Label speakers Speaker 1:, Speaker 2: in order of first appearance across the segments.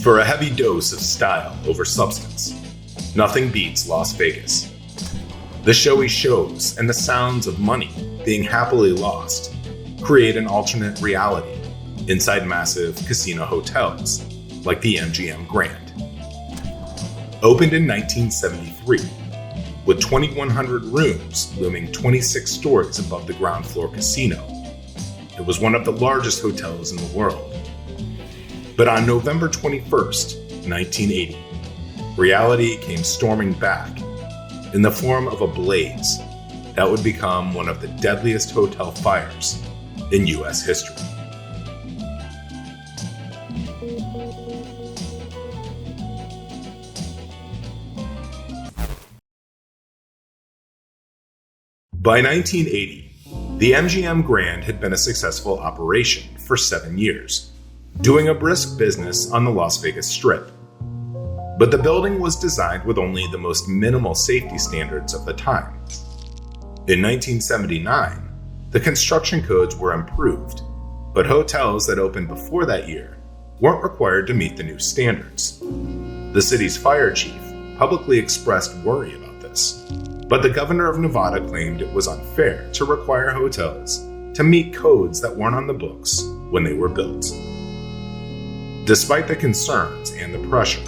Speaker 1: For a heavy dose of style over substance, nothing beats Las Vegas. The showy shows and the sounds of money being happily lost create an alternate reality inside massive casino hotels like the MGM Grand. Opened in 1973, with 2,100 rooms looming 26 stories above the ground floor casino, it was one of the largest hotels in the world. But on November 21st, 1980, reality came storming back in the form of a blaze that would become one of the deadliest hotel fires in U.S. history. By 1980, the MGM Grand had been a successful operation for 7 years, doing a brisk business on the Las Vegas Strip. But the building was designed with only the most minimal safety standards of the time. In 1979, the construction codes were improved, but hotels that opened before that year weren't required to meet the new standards. The city's fire chief publicly expressed worry about this, but the governor of Nevada claimed it was unfair to require hotels to meet codes that weren't on the books when they were built. Despite the concerns and the pressure,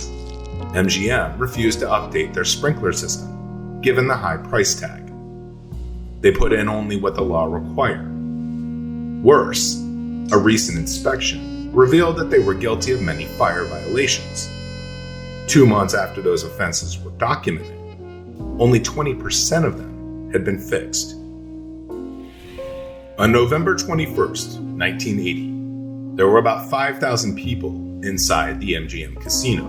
Speaker 1: MGM refused to update their sprinkler system, given the high price tag. They put in only what the law required. Worse, a recent inspection revealed that they were guilty of many fire violations. 2 months after those offenses were documented, only 20% of them had been fixed. On November 21st, 1980, there were about 5,000 people inside the MGM casino.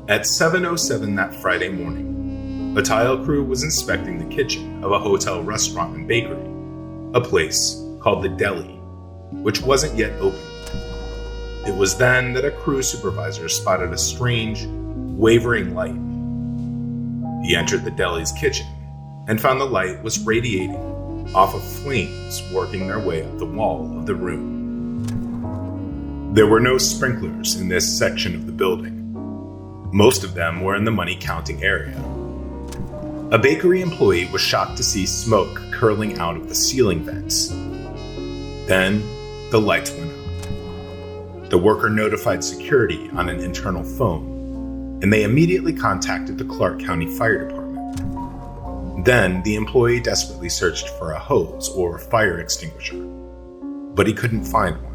Speaker 1: At 7:07 that Friday morning, a tile crew was inspecting the kitchen of a hotel restaurant and bakery, a place called the Deli, which wasn't yet open. It was then that a crew supervisor spotted a strange, wavering light. He entered the Deli's kitchen and found the light was radiating off of flames working their way up the wall of the room. There were no sprinklers in this section of the building. Most of them were in the money counting area. A bakery employee was shocked to see smoke curling out of the ceiling vents. Then the lights went out. The worker notified security on an internal phone, and they immediately contacted the Clark County Fire Department. Then the employee desperately searched for a hose or fire extinguisher, but he couldn't find one.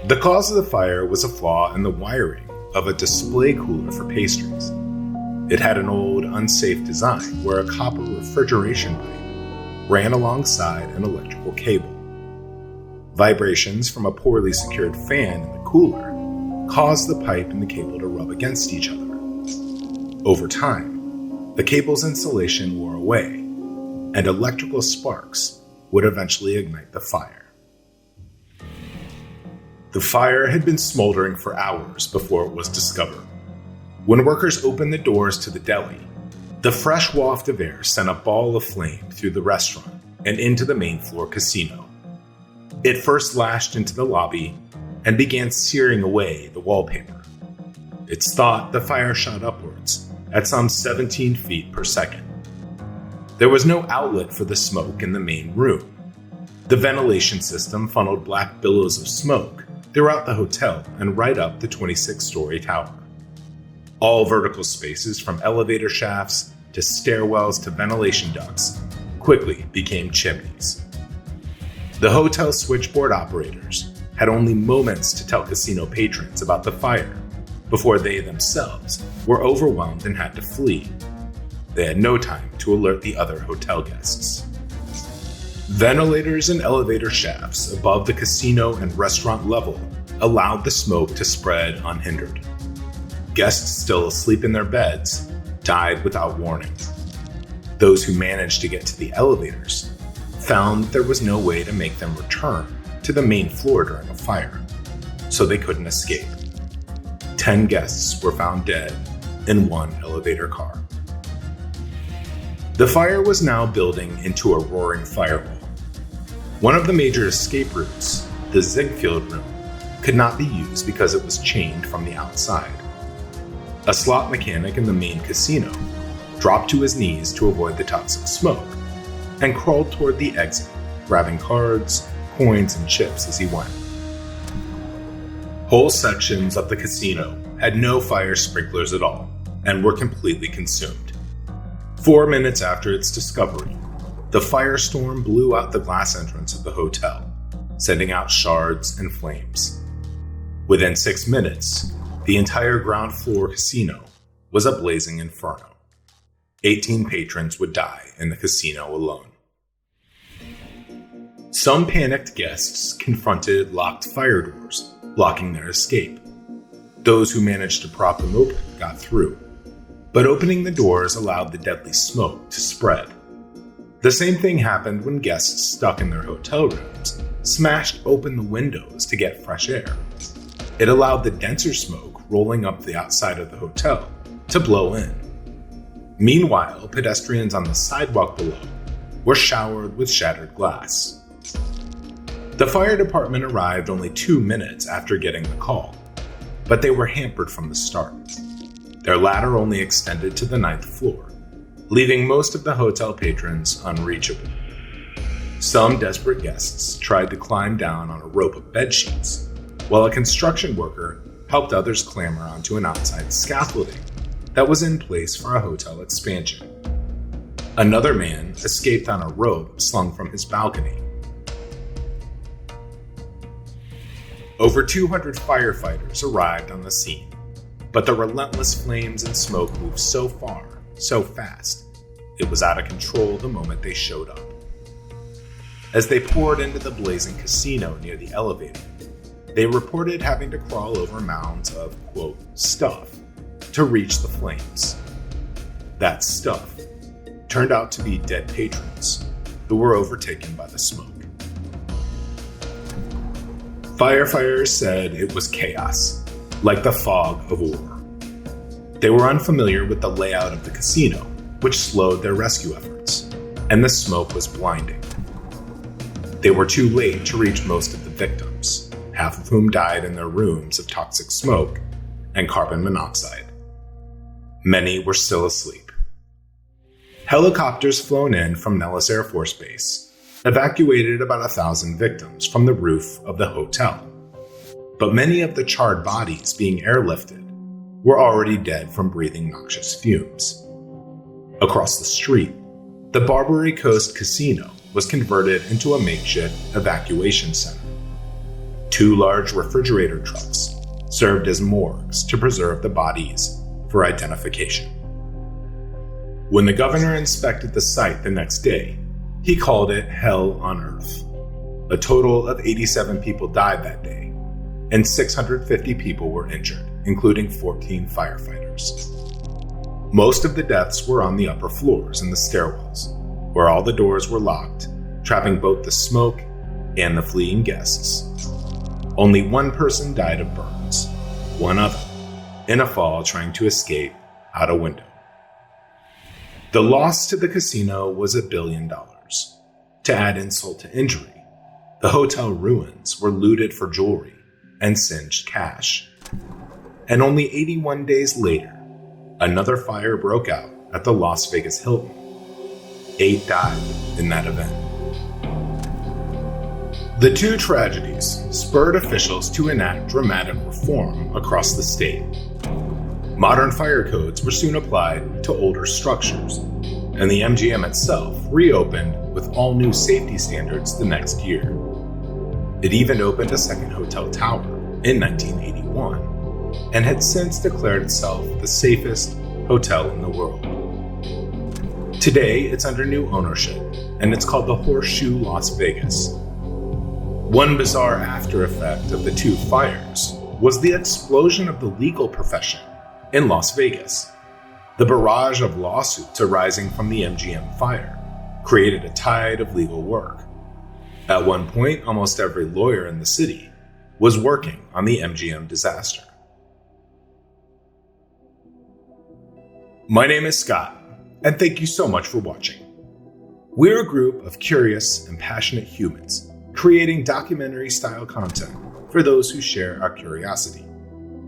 Speaker 1: The cause of the fire was a flaw in the wiring of a display cooler for pastries. It had an old, unsafe design where a copper refrigeration pipe ran alongside an electrical cable. Vibrations from a poorly secured fan in the cooler caused the pipe and the cable to rub against each other. Over time, the cable's insulation wore away, and electrical sparks would eventually ignite the fire. The fire had been smoldering for hours before it was discovered. When workers opened the doors to the deli, the fresh waft of air sent a ball of flame through the restaurant and into the main floor casino. It first lashed into the lobby and began searing away the wallpaper. It's thought the fire shot upwards at some 17 feet per second. There was no outlet for the smoke in the main room. The ventilation system funneled black billows of smoke throughout the hotel and right up the 26-story tower. All vertical spaces, from elevator shafts to stairwells to ventilation ducts, quickly became chimneys. The hotel switchboard operators had only moments to tell casino patrons about the fire before they themselves were overwhelmed and had to flee. They had no time to alert the other hotel guests. Ventilators and elevator shafts above the casino and restaurant level allowed the smoke to spread unhindered. Guests still asleep in their beds died without warning. Those who managed to get to the elevators found there was no way to make them return to the main floor during a fire, so they couldn't escape. 10 guests were found dead in one elevator car. The fire was now building into a roaring firewall. One of the major escape routes, the Ziegfeld Room, could not be used because it was chained from the outside. A slot mechanic in the main casino dropped to his knees to avoid the toxic smoke and crawled toward the exit, grabbing cards, coins, and chips as he went. Whole sections of the casino had no fire sprinklers at all and were completely consumed. 4 minutes after its discovery, the firestorm blew out the glass entrance of the hotel, sending out shards and flames. Within 6 minutes, the entire ground floor casino was a blazing inferno. 18 patrons would die in the casino alone. Some panicked guests confronted locked fire doors, blocking their escape. Those who managed to prop them open got through, but opening the doors allowed the deadly smoke to spread. The same thing happened when guests stuck in their hotel rooms smashed open the windows to get fresh air. It allowed the denser smoke rolling up the outside of the hotel to blow in. Meanwhile, pedestrians on the sidewalk below were showered with shattered glass. The fire department arrived only 2 minutes after getting the call, but they were hampered from the start. Their ladder only extended to the 9th floor, leaving most of the hotel patrons unreachable. Some desperate guests tried to climb down on a rope of bedsheets, while a construction worker helped others clamber onto an outside scaffolding that was in place for a hotel expansion. Another man escaped on a rope slung from his balcony. Over 200 firefighters arrived on the scene, but the relentless flames and smoke moved so far, so fast, it was out of control the moment they showed up. As they poured into the blazing casino near the elevator, they reported having to crawl over mounds of, quote, stuff to reach the flames. That stuff turned out to be dead patrons who were overtaken by the smoke. Firefighters said it was chaos, like the fog of war. They were unfamiliar with the layout of the casino, which slowed their rescue efforts, and the smoke was blinding. They were too late to reach most of the victims, half of whom died in their rooms of toxic smoke and carbon monoxide. Many were still asleep. Helicopters flown in from Nellis Air Force Base evacuated about 1,000 victims from the roof of the hotel. But many of the charred bodies being airlifted were already dead from breathing noxious fumes. Across the street, the Barbary Coast Casino was converted into a makeshift evacuation center. 2 large refrigerator trucks served as morgues to preserve the bodies for identification. When the governor inspected the site the next day, he called it hell on earth. A total of 87 people died that day, and 650 people were injured, including 14 firefighters. Most of the deaths were on the upper floors and the stairwells, where all the doors were locked, trapping both the smoke and the fleeing guests. Only 1 person died of burns, 1 other in a fall trying to escape out a window. The loss to the casino was $1 billion. To add insult to injury, the hotel ruins were looted for jewelry and singed cash. And only 81 days later, another fire broke out at the Las Vegas Hilton. 8 died in that event. The 2 tragedies spurred officials to enact dramatic reform across the state. Modern fire codes were soon applied to older structures, and the MGM itself reopened with all new safety standards the next year. It even opened a second hotel tower in 1981 and had since declared itself the safest hotel in the world. Today, it's under new ownership, and it's called the Horseshoe Las Vegas. One bizarre after effect of the 2 fires was the explosion of the legal profession in Las Vegas. The barrage of lawsuits arising from the MGM fire created a tide of legal work. At one point, almost every lawyer in the city was working on the MGM disaster. My name is Scott, and thank you so much for watching. We're a group of curious and passionate humans creating documentary-style content for those who share our curiosity,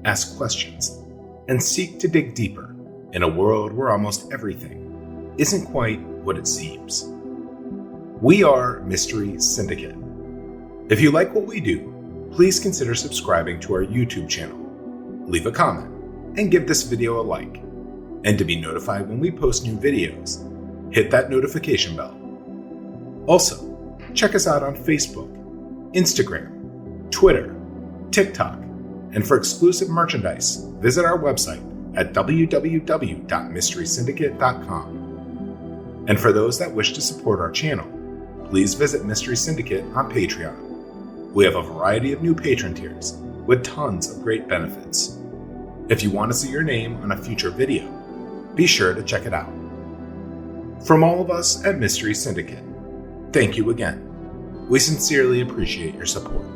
Speaker 1: ask questions, and seek to dig deeper in a world where almost everything isn't quite what it seems. We are Mystery Syndicate. If you like what we do, please consider subscribing to our YouTube channel, leave a comment, and give this video a like. And to be notified when we post new videos, hit that notification bell. Also, check us out on Facebook, Instagram, Twitter, TikTok, and for exclusive merchandise, visit our website at www.mysterysyndicate.com. And for those that wish to support our channel, please visit Mystery Syndicate on Patreon. We have a variety of new patron tiers with tons of great benefits. If you want to see your name on a future video, be sure to check it out. From all of us at Mystery Syndicate, thank you again. We sincerely appreciate your support.